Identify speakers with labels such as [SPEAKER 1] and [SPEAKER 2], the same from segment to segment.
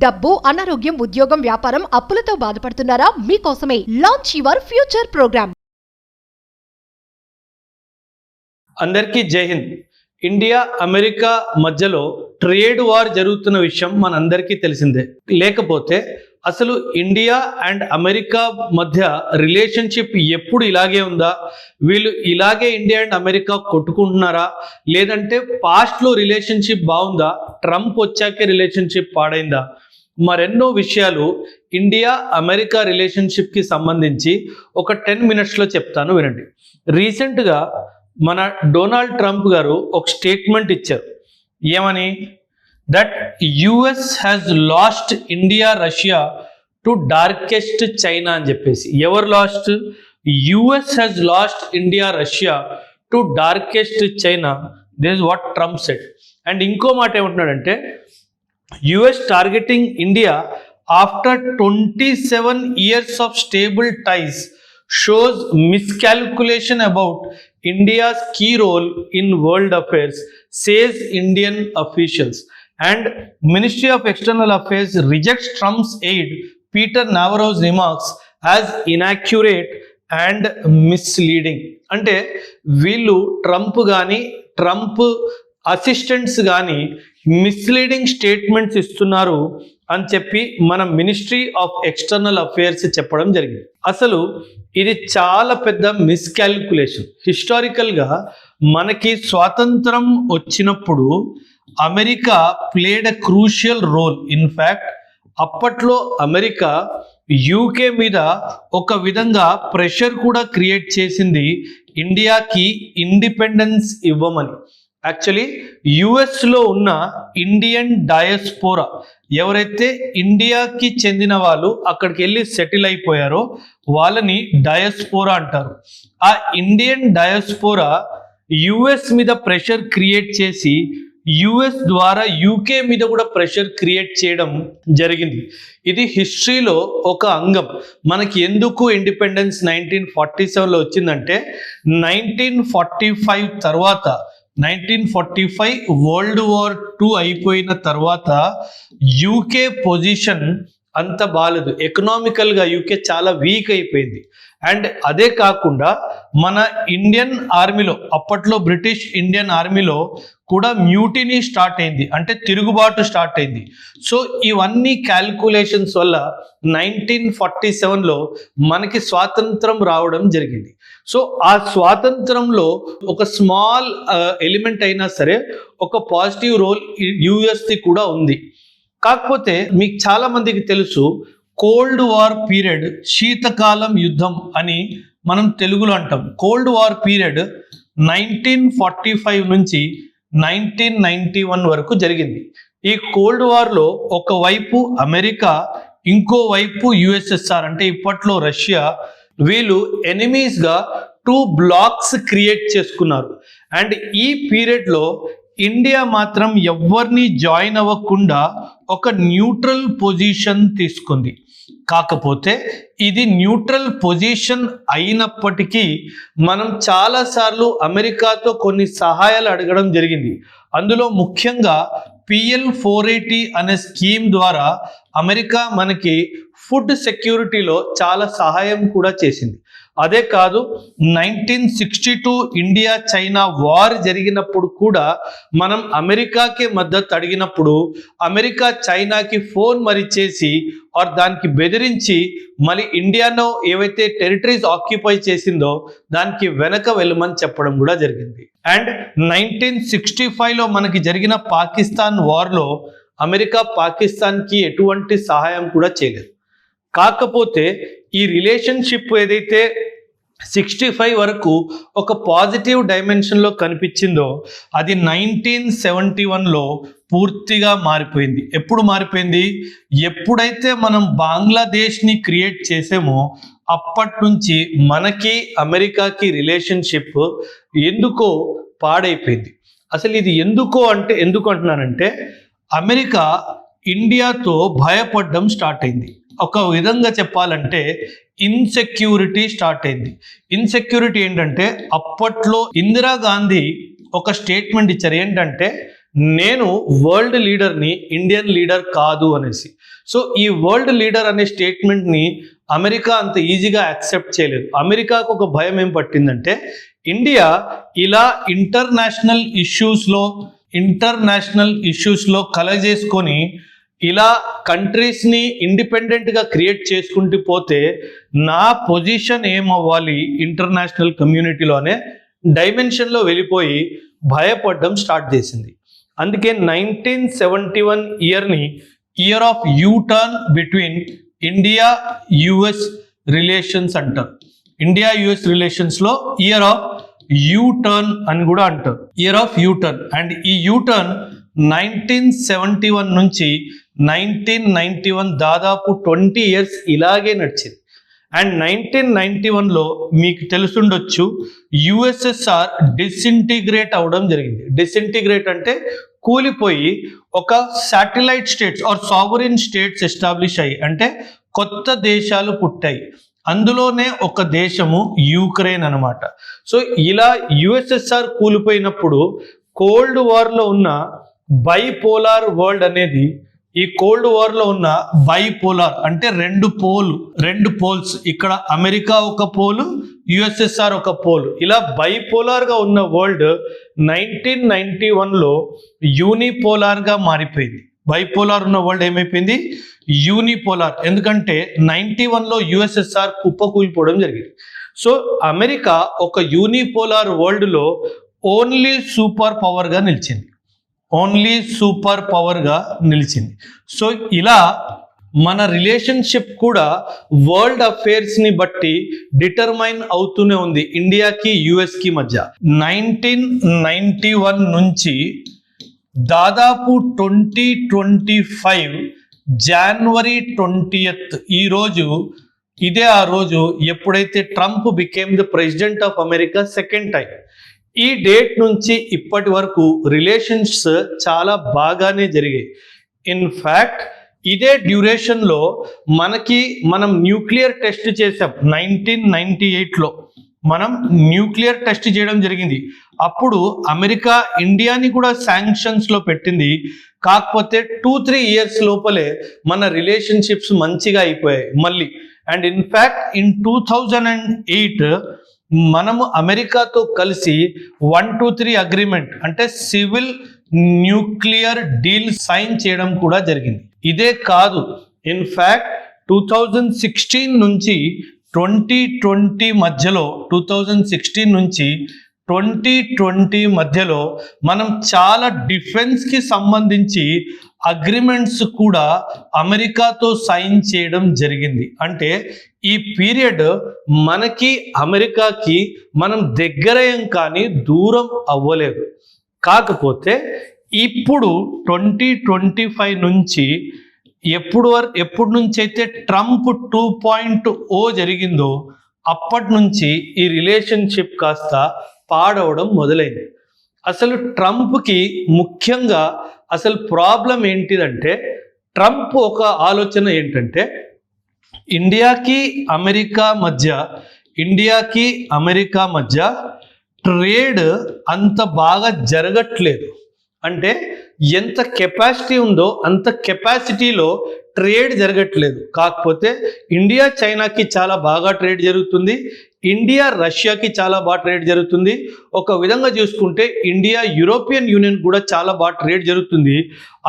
[SPEAKER 1] డబ్బు, అనారోగ్యం, ఉద్యోగం, వ్యాపారం, అప్పులతో బాధపడుతున్నారా? మీకోసమే లాంచ్ యువర్ ఫ్యూచర్ ప్రోగ్రామ్.
[SPEAKER 2] అందరికీ జై హింద్. ఇండియా అమెరికా మధ్యలో ట్రేడ్ వార్ జరుగుతున్న విషయం మనందరికీ తెలిసిందే. లేకపోతే అసలు ఇండియా అండ్ అమెరికా మధ్య రిలేషన్షిప్ ఎప్పుడు ఇలాగే ఉందా? వీళ్ళు ఇలాగే ఇండియా అండ్ అమెరికా కొట్టుకుంటున్నారా? లేదంటే పాస్ట్లో రిలేషన్షిప్ బాగుందా, ట్రంప్ వచ్చాకే రిలేషన్షిప్ పాడైందా? మరెన్నో విషయాలు ఇండియా అమెరికా రిలేషన్షిప్కి సంబంధించి ఒక 10 minutesలో చెప్తాను, వినండి. రీసెంట్గా మన డొనాల్డ్ ట్రంప్ గారు ఒక స్టేట్మెంట్ ఇచ్చారు. ఏమని? That US has lost India Russia to darkest China అని చెప్పేసి. ఎవరు last? US has lost India Russia to darkest China. This is what Trump said. And ఇంకో మాట ఏమంటున్నాడంటే, US targeting India after 27 years of stable ties shows miscalculation about India's key role in world affairs, says Indian officials. And Ministry of External Affairs rejects Trump's aide Peter Navarro's remarks as inaccurate and misleading. అంటే వీళ్ళు Trump కానీ Trump assistants కానీ misleading statements ఇస్తున్నారు అని చెప్పి మన ministry of external affairs చెప్పడం జరిగింది. అసలు ఇది చాలా పెద్ద మిస్కాల్కులేషన్. హిస్టారికల్గా మనకి స్వాతంత్రం వచ్చినప్పుడు America played a crucial role. In fact అప్పట్లో అమెరికా యూకే మీద ఒక విధంగా ప్రెషర్ కూడా క్రియేట్ చేసింది ఇండియాకి ఇండిపెండెన్స్ ఇవ్వమని. యాక్చువల్లీ యుఎస్లో ఉన్న ఇండియన్ డయాస్పోరా, ఎవరైతే ఇండియాకి చెందిన వాళ్ళు అక్కడికి వెళ్ళి సెటిల్ అయిపోయారో వాళ్ళని డయాస్పోరా అంటారు. ఆ ఇండియన్ డయాస్పోరా యుఎస్ మీద ప్రెషర్ క్రియేట్ చేసి యుఎస్ ద్వారా యూకే మీద కూడా ప్రెషర్ క్రియేట్ చేయడం జరిగింది. ఇది హిస్టరీలో ఒక అంగం. మనకి ఎందుకు ఇండిపెండెన్స్ 1947లో వచ్చిందంటే 1945 తర్వాత 1945 వరల్డ్ వార్ 2 అయిపోయిన తర్వాత యూకే పొజిషన్ అంత బాలేదు. ఎకనామికల్గా యూకే చాలా వీక్ అయిపోయింది. అండ్ అదే కాకుండా మన ఇండియన్ ఆర్మీలో, అప్పట్లో బ్రిటిష్ ఇండియన్ ఆర్మీలో కూడా మ్యూటినీ స్టార్ట్ అయింది, అంటే తిరుగుబాటు స్టార్ట్ అయింది. సో ఇవన్నీ క్యాల్కులేషన్స్ వల్ల 1947లో మనకి స్వాతంత్రం రావడం జరిగింది. సో ఆ స్వాతంత్రంలో ఒక స్మాల్ ఎలిమెంట్ అయినా సరే ఒక పాజిటివ్ రోల్ యుఎస్ది కూడా ఉంది. కాకపోతే మీకు చాలా మందికి తెలుసు, కోల్డ్ వార్ పీరియడ్, శీతకాలం యుద్ధం అని మనం తెలుగులో అంటాం. కోల్డ్ వార్ పీరియడ్ 1945 నుంచి 1991 వరకు జరిగింది. ఈ కోల్డ్ వార్లో ఒకవైపు అమెరికా, ఇంకో వైపు యుఎస్ఎస్ఆర్ అంటే ఇప్పట్లో రష్యా, వీళ్ళు ఎనిమీస్గా 2 బ్లాక్స్ క్రియేట్ చేసుకున్నారు. అండ్ ఈ పీరియడ్లో ఇండియా మాత్రం ఎవరిని జాయిన్ అవ్వకుండా ఒక న్యూట్రల్ పొజిషన్ తీసుకుంది. కాకపోతే ఇది న్యూట్రల్ పొజిషన్ అయినప్పటికీ మనం చాలాసార్లు అమెరికాతో కొన్ని సహాయాలు అడగడం జరిగింది. అందులో ముఖ్యంగా PL480 అనే స్కీమ్ ద్వారా అమెరికా మనకి ఫుడ్ సెక్యూరిటీలో చాలా సహాయం కూడా చేసింది. అదే కాదు, 1962 ఇండియా చైనా వార్ జరిగినప్పుడు కూడా మనం అమెరికాకి మద్దతు అడిగినప్పుడు అమెరికా చైనాకి ఫోన్ మరి చేసి దానికి బెదిరించి మళ్ళీ ఇండియాలో ఏవైతే టెరిటరీస్ ఆక్యుపై చేసిందో దానికి వెనక వెళ్ళమని చెప్పడం కూడా జరిగింది. అండ్ 1965లో మనకి జరిగిన పాకిస్తాన్ వార్లో అమెరికా పాకిస్తాన్కి ఎటువంటి సహాయం కూడా చేయలేదు. కాకపోతే ఈ రిలేషన్షిప్ ఏదైతే 65 వరకు ఒక పాజిటివ్ డైమెన్షన్లో కనిపించిందో అది 1971లో పూర్తిగా మారిపోయింది. ఎప్పుడు మారిపోయింది? ఎప్పుడైతే మనం బంగ్లాదేశ్ని క్రియేట్ చేసామో అప్పటి నుంచి మనకి అమెరికాకి రిలేషన్షిప్ ఎందుకో పాడైపోయింది. అసలు ఇది ఎందుకు అంటున్నానంటే అమెరికా ఇండియాతో భయపడడం స్టార్ట్ అయింది. ఒక విధంగా చెప్పాలంటే ఇన్సెక్యూరిటీ స్టార్ట్ అయింది. ఇన్సెక్యూరిటీ ఏంటంటే అప్పట్లో ఇందిరాగాంధీ ఒక స్టేట్మెంట్ ఇచ్చారు. ఏంటంటే నేను వరల్డ్ లీడర్ని, ఇండియన్ లీడర్ కాదు అనేసి. సో ఈ వరల్డ్ లీడర్ అనే స్టేట్మెంట్ని అమెరికా అంత ఈజీగా యాక్సెప్ట్ చేయలేదు. అమెరికాకు ఒక భయం ఏం పట్టిందంటే, ఇండియా ఇలా ఇంటర్నేషనల్ ఇష్యూస్లో కలగజేసుకొని ఇలా కంట్రీస్ని ఇండిపెండెంట్గా క్రియేట్ చేసుకుంటూ పోతే నా పొజిషన్ ఏమవ్వాలి ఇంటర్నేషనల్ కమ్యూనిటీలో అనే డైమెన్షన్లో వెళ్ళిపోయి భయపడడం స్టార్ట్ చేసింది. అందుకే 1971 ఇయర్ని year of U turn between India US relations అంటారు. ఇండియా యుఎస్ రిలేషన్స్లో ఇయర్ ఆఫ్ యూ టర్న్ అని కూడా అంటారు. Year of U turn. And ఈ యూ టర్న్ 1971 నుంచి 1991 దాదాపు 20 ఇయర్స్ ఇలాగే నడిచింది. అండ్ 1991లో మీకు తెలుసుండొచ్చు, యుఎస్ఎస్ఆర్ డిసింటిగ్రేట్ అవడం జరిగింది. డిసింటిగ్రేట్ అంటే కూలిపోయి ఒక satellite states or sovereign states establish అయ్యి, అంటే కొత్త దేశాలు పుట్టాయి. అందులోనే ఒక దేశము యూక్రెయిన్ అనమాట. సో ఇలా యుఎస్ఎస్ఆర్ కూలిపోయినప్పుడు కోల్డ్ వార్లో ఉన్న బైపోలార్ వరల్డ్ అనేది, ఈ కోల్డ్ వార్లో ఉన్న బైపోలార్ అంటే రెండు పోల్స్, ఇక్కడ అమెరికా ఒక పోలు, యుఎస్ఎస్ఆర్ ఒక పోలు, ఇలా బైపోలార్గా ఉన్న వరల్డ్ 1991లో యూనిపోలార్గా మారిపోయింది. బైపోలార్ ఉన్న వరల్డ్ ఏమైపోయింది? యూనిపోలార్. ఎందుకంటే 91లో యుఎస్ఎస్ఆర్ కుప్పకూలిపోవడం జరిగింది. సో అమెరికా ఒక యూనిపోలార్ వరల్డ్లో ఓన్లీ సూపర్ పవర్గా నిలిచింది. సో ఇలా మన రిలేషన్షిప్ కూడా వరల్డ్ అఫేర్స్ని బట్టి డిటర్మైన్ అవుతూనే ఉంది ఇండియాకి యుఎస్కి మధ్య. 1991 నుంచి దాదాపు 2025 జనవరి 20th ఇదే ఆ రోజు ఎప్పుడైతే Trump became the president of America second time. ఈ డేట్ నుంచి ఇప్పటి వరకు రిలేషన్స్ చాలా బాగానే జరిగాయి. ఇన్ఫ్యాక్ట్ ఇదే డ్యూరేషన్లో మనం న్యూక్లియర్ టెస్ట్ చేసాం. 1998లో మనం న్యూక్లియర్ టెస్ట్ చేయడం జరిగింది. అప్పుడు అమెరికా ఇండియాని కూడా శాంక్షన్స్లో పెట్టింది. కాకపోతే 2-3 ఇయర్స్ లోపలే మన రిలేషన్షిప్స్ మంచిగా అయిపోయాయి మళ్ళీ. అండ్ ఇన్ఫ్యాక్ట్ ఇన్ 2008 మనము అమెరికాతో కలిసి 123 అగ్రిమెంట్ అంటే సివిల్ న్యూక్లియర్ డీల్ సైన్ చేయడం కూడా జరిగింది. ఇదే కాదు, ఇన్ఫ్యాక్ట్ 2016 నుంచి 2020 మధ్యలో మనం చాలా డిఫెన్స్కి సంబంధించి అగ్రిమెంట్స్ కూడా అమెరికాతో సైన్ చేయడం జరిగింది. అంటే ఈ పీరియడ్ మనకి అమెరికాకి మనం దగ్గరేం కానీ దూరం అవ్వలేదు. కాకపోతే ఇప్పుడు 2025 నుంచి ఎప్పుడు నుంచి అయితే ట్రంప్ 2.0 జరిగిందో అప్పటి నుంచి ఈ రిలేషన్షిప్ కాస్త పాడవడం మొదలైంది. అసలు ట్రంప్కి ముఖ్యంగా అసలు ప్రాబ్లం ఏంటిదంటే, ట్రంప్ ఒక ఆలోచన ఏంటంటే ఇండియాకి అమెరికా మధ్య ట్రేడ్ అంత బాగా జరగట్లేదు. అంటే ఎంత కెపాసిటీ ఉందో అంత కెపాసిటీలో ట్రేడ్ జరగట్లేదు. కాకపోతే ఇండియా చైనాకి చాలా బాగా ట్రేడ్ జరుగుతుంది, ఇండియా రష్యాకి చాలా బాగా ట్రేడ్ జరుగుతుంది. ఒక విధంగా చూసుకుంటే ఇండియా యూరోపియన్ యూనియన్ కూడా చాలా బాగా ట్రేడ్ జరుగుతుంది.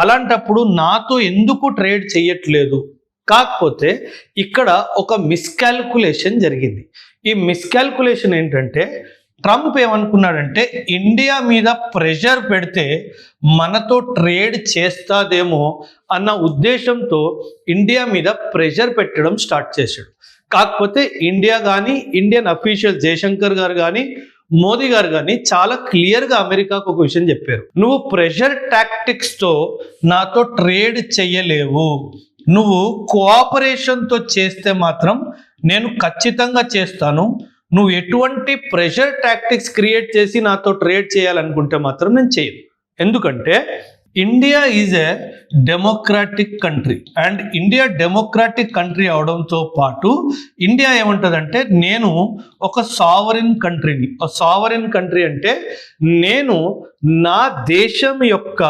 [SPEAKER 2] అలాంటప్పుడు నాతో ఎందుకు ట్రేడ్ చేయట్లేదు? కాకపోతే ఇక్కడ ఒక మిస్కాల్కులేషన్ జరిగింది. ఈ మిస్కాల్కులేషన్ ఏంటంటే, ట్రంప్ ఏమనుకున్నాడంటే ఇండియా మీద ప్రెషర్ పెడితే మనతో ట్రేడ్ చేస్తాదేమో అన్న ఉద్దేశంతో ఇండియా మీద ప్రెషర్ పెట్టడం స్టార్ట్ చేశాడు. కాకపోతే ఇండియా కానీ ఇండియన్ అఫీషియల్ జయశంకర్ గారు కానీ మోదీ గారు కానీ చాలా క్లియర్గా అమెరికాకు ఒక విషయం చెప్పారు. నువ్వు ప్రెషర్ టాక్టిక్స్తో నాతో ట్రేడ్ చెయ్యలేవు, నువ్వు కోఆపరేషన్తో చేస్తే మాత్రం నేను ఖచ్చితంగా చేస్తాను. నువ్వు ఎటువంటి ప్రెషర్ టాక్టిక్స్ క్రియేట్ చేసి నాతో ట్రేడ్ చేయాలనుకుంటే మాత్రం నేను చేయను. ఎందుకంటే India is a democratic country and India democratic country అవడంతో పాటు ఇండియా ఏమంటుందంటే నేను ఒక సావరిన్ కంట్రీని. సావరిన్ కంట్రీ అంటే నేను నా దేశం యొక్క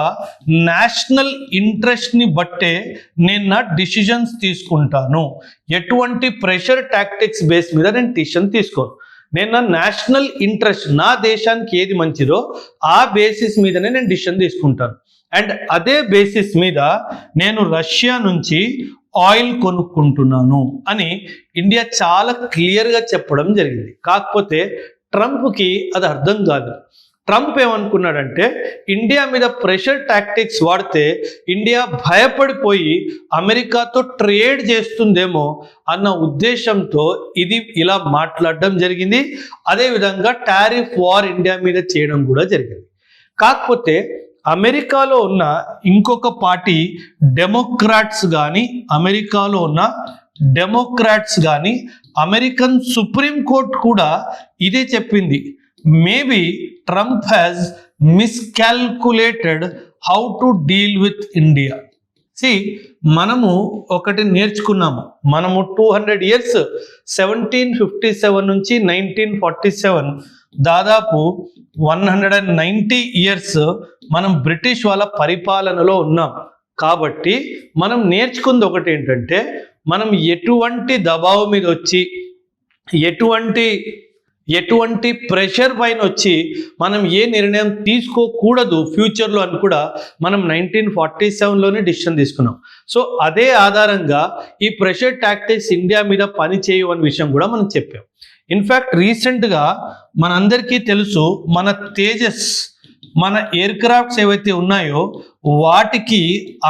[SPEAKER 2] నేషనల్ ఇంట్రెస్ట్ని బట్టే నేను నా డిసిజన్స్ తీసుకుంటాను. ఎటువంటి ప్రెషర్ టాక్టిక్స్ బేస్ మీద నేను డిసిషన్ తీసుకోను. నేను నా నేషనల్ ఇంట్రెస్ట్, నా దేశానికి ఏది మంచిదో ఆ బేసిస్ మీదనే నేను డిసిషన్ తీసుకుంటాను. అండ్ అదే బేసిస్ మీద నేను రష్యా నుంచి ఆయిల్ కొనుక్కుంటున్నాను అని ఇండియా చాలా క్లియర్గా చెప్పడం జరిగింది. కాకపోతే ట్రంప్కి అది అర్థం కాదు. ట్రంప్ ఏమనుకున్నాడంటే ఇండియా మీద ప్రెషర్ టాక్టిక్స్ వాడితే ఇండియా భయపడిపోయి అమెరికాతో ట్రేడ్ చేస్తుందేమో అన్న ఉద్దేశంతో ఇది ఇలా మాట్లాడడం జరిగింది. అదేవిధంగా టారిఫ్ వార్ ఇండియా మీద చేయడం కూడా జరిగింది. కాకపోతే అమెరికాలో ఉన్న ఇంకొక పార్టీ డెమోక్రాట్స్ కానీ అమెరికన్ సుప్రీంకోర్టు కూడా ఇదే చెప్పింది. Maybe Trump has miscalculated how to deal with India. మనము ఒకటి నేర్చుకున్నాము. మనము 200 years 1757 నుంచి 1947 దాదాపు 190 years మనం బ్రిటిష్ వాళ్ళ పరిపాలనలో ఉన్నాం. కాబట్టి మనం నేర్చుకుంది ఒకటి ఏంటంటే మనం ఎటువంటి దబావు మీద వచ్చి ఎటువంటి ప్రెషర్ పైన వచ్చి మనం ఏ నిర్ణయం తీసుకోకూడదు ఫ్యూచర్లో అని కూడా మనం 1947లోనే డిసిషన్ తీసుకున్నాం. సో అదే ఆధారంగా ఈ ప్రెషర్ టాక్టిక్స్ ఇండియా మీద పని చేయవు అనే విషయం కూడా మనం చెప్పాం. ఇన్ఫ్యాక్ట్ రీసెంట్గా మనందరికీ తెలుసు, మన తేజస్, మన ఎయిర్ క్రాఫ్ట్స్ ఏవైతే ఉన్నాయో వాటికి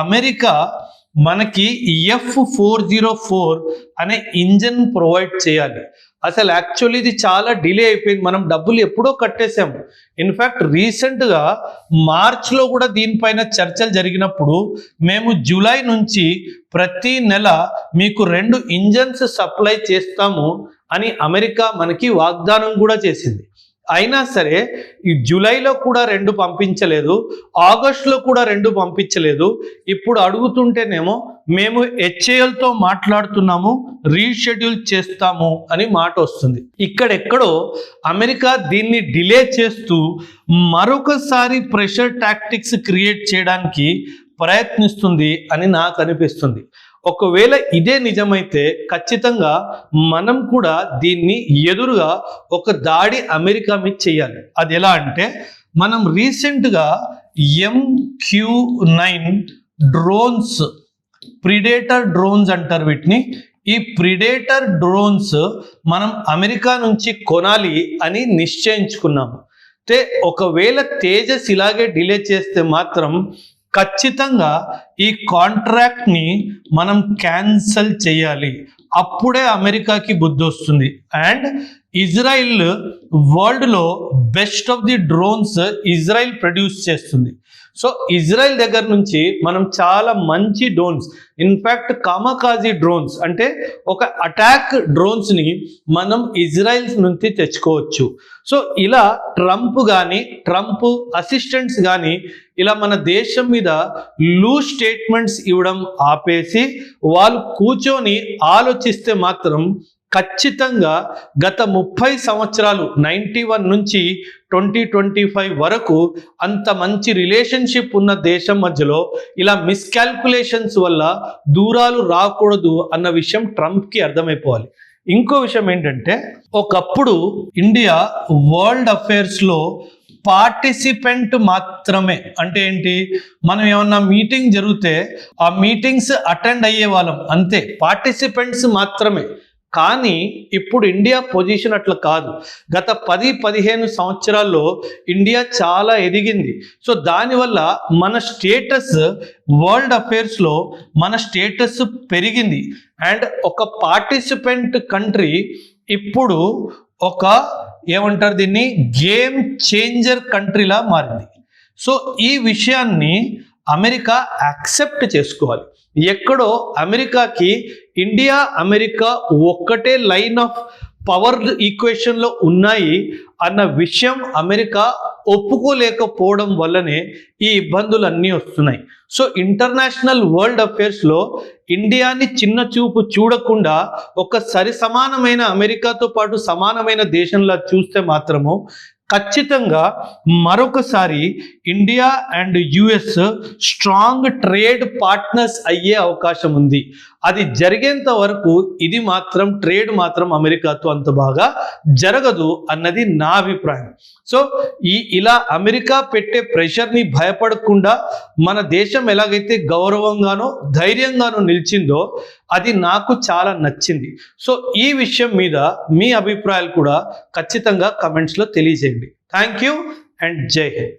[SPEAKER 2] అమెరికా మనకి F404 అనే ఇంజన్ ప్రొవైడ్ చేయాలి. అసలు యాక్చువల్లీ ఇది చాలా డిలే అయిపోయింది. మనం డబ్బులు ఎప్పుడో కట్టేసాము. ఇన్ఫ్యాక్ట్ రీసెంట్గా మార్చ్లో కూడా దీనిపైన చర్చలు జరిగినప్పుడు మేము జూలై నుంచి ప్రతి నెల మీకు 2 ఇంజన్స్ సప్లై చేస్తాము అని అమెరికా మనకి వాగ్దానం కూడా చేసింది. అయినా సరే ఈ జూలైలో కూడా 2 పంపించలేదు, ఆగస్టులో కూడా 2 పంపించలేదు. ఇప్పుడు అడుగుతుంటేనేమో మేము HALతో మాట్లాడుతున్నాము, రీషెడ్యూల్ చేస్తాము అని మాట వస్తుంది. ఇక్కడెక్కడో అమెరికా దీన్ని డిలే చేస్తూ మరొకసారి ప్రెషర్ టాక్టిక్స్ క్రియేట్ చేయడానికి ప్రయత్నిస్తుంది అని నాకు అనిపిస్తుంది. ఒకవేళ ఇదే నిజమైతే ఖచ్చితంగా మనం కూడా దీన్ని ఎదురుగా ఒక దాడి అమెరికా మీద చేయాలి. అది ఎలా అంటే మనం రీసెంట్గా MQ-9 డ్రోన్స్, ప్రిడేటర్ డ్రోన్స్ అంటారు వీటిని. ఈ ప్రిడేటర్ డ్రోన్స్ మనం అమెరికా నుంచి కొనాలి అని నిశ్చయించుకున్నాము. ఒకవేళ తేజస్ ఇలాగే డిలే చేస్తే మాత్రం ఖచ్చితంగా ఈ కాంట్రాక్ట్ని మనం క్యాన్సల్ చేయాలి. అప్పుడే అమెరికాకి బుద్ధి వస్తుంది. అండ్ ఇజ్రాయిల్ వరల్డ్లో best of the drones Israel produce చేస్తుంది. సో ఇజ్రాయిల్ దగ్గర నుంచి మనం చాలా మంచి డ్రోన్స్, ఇన్ఫ్యాక్ట్ కామకాజీ డ్రోన్స్ అంటే ఒక అటాక్ డ్రోన్స్ని మనం ఇజ్రాయిల్ నుంచి తెచ్చుకోవచ్చు. సో ఇలా ట్రంప్ అసిస్టెంట్స్ కానీ ఇలా మన దేశం మీద లూజ్ స్టేట్మెంట్స్ ఇవ్వడం ఆపేసి వాళ్ళు కూర్చొని ఆలోచిస్తే మాత్రం ఖచ్చితంగా గత 30 సంవత్సరాలు 91 నుంచి 2025 వరకు అంత మంచి రిలేషన్షిప్ ఉన్న దేశం మధ్యలో ఇలా మిస్కాల్కులేషన్స్ వల్ల దూరాలు రాకూడదు అన్న విషయం ట్రంప్కి అర్థమైపోవాలి. ఇంకో విషయం ఏంటంటే ఒకప్పుడు ఇండియా వరల్డ్ అఫైర్స్లో పార్టిసిపెంట్ మాత్రమే. అంటే ఏంటి, మనం ఏమన్నా మీటింగ్ జరిగితే ఆ మీటింగ్స్ అటెండ్ అయ్యే వాళ్ళం అంతే, పార్టిసిపెంట్స్ మాత్రమే. కానీ ఇప్పుడు ఇండియా పొజిషన్ అట్లా కాదు. గత 10-15 సంవత్సరాల్లో ఇండియా చాలా ఎదిగింది. సో దానివల్ల మన స్టేటస్ వరల్డ్ అఫైర్స్లో మన స్టేటస్ పెరిగింది. అండ్ ఒక పార్టిసిపెంట్ కంట్రీ ఇప్పుడు ఒక ఏమంటారు దీన్ని గేమ్ చేంజర్ కంట్రీలా మారింది. సో ఈ విషయాన్ని అమెరికా యాక్సెప్ట్ చేసుకోవాలి. ఎక్కడో అమెరికాకి అమెరికా ఒక్కటే లైన్ ఆఫ్ పవర్ ఈక్వేషన్లో ఉన్నాయి అన్న విషయం అమెరికా ఒప్పుకోలేకపోవడం వల్లనే ఈ ఇబ్బందులన్నీ వస్తున్నాయి. సో ఇంటర్నేషనల్ వరల్డ్ అఫేర్స్లో ఇండియాని చిన్న చూపు చూడకుండా ఒక సమానమైన అమెరికాతో పాటు సమానమైన దేశంలా చూస్తే మాత్రము ఖచ్చితంగా మరొకసారి India and US strong trade partners అయ్యే అవకాశం ఉంది. అది జరిగేంత వరకు ఇది మాత్రం ట్రేడ్ మాత్రం అమెరికాతో అంత బాగా జరగదు అన్నది నా అభిప్రాయం. సో ఇలా అమెరికా పెట్టే ప్రెషర్ని భయపడకుండా మన దేశం ఎలాగైతే గౌరవంగానో ధైర్యంగానో నిలిచిందో అది నాకు చాలా నచ్చింది. సో ఈ విషయం మీద మీ అభిప్రాయాలు కూడా ఖచ్చితంగా కమెంట్స్లో తెలియజేయండి. థ్యాంక్ యూ అండ్ జై హింద్.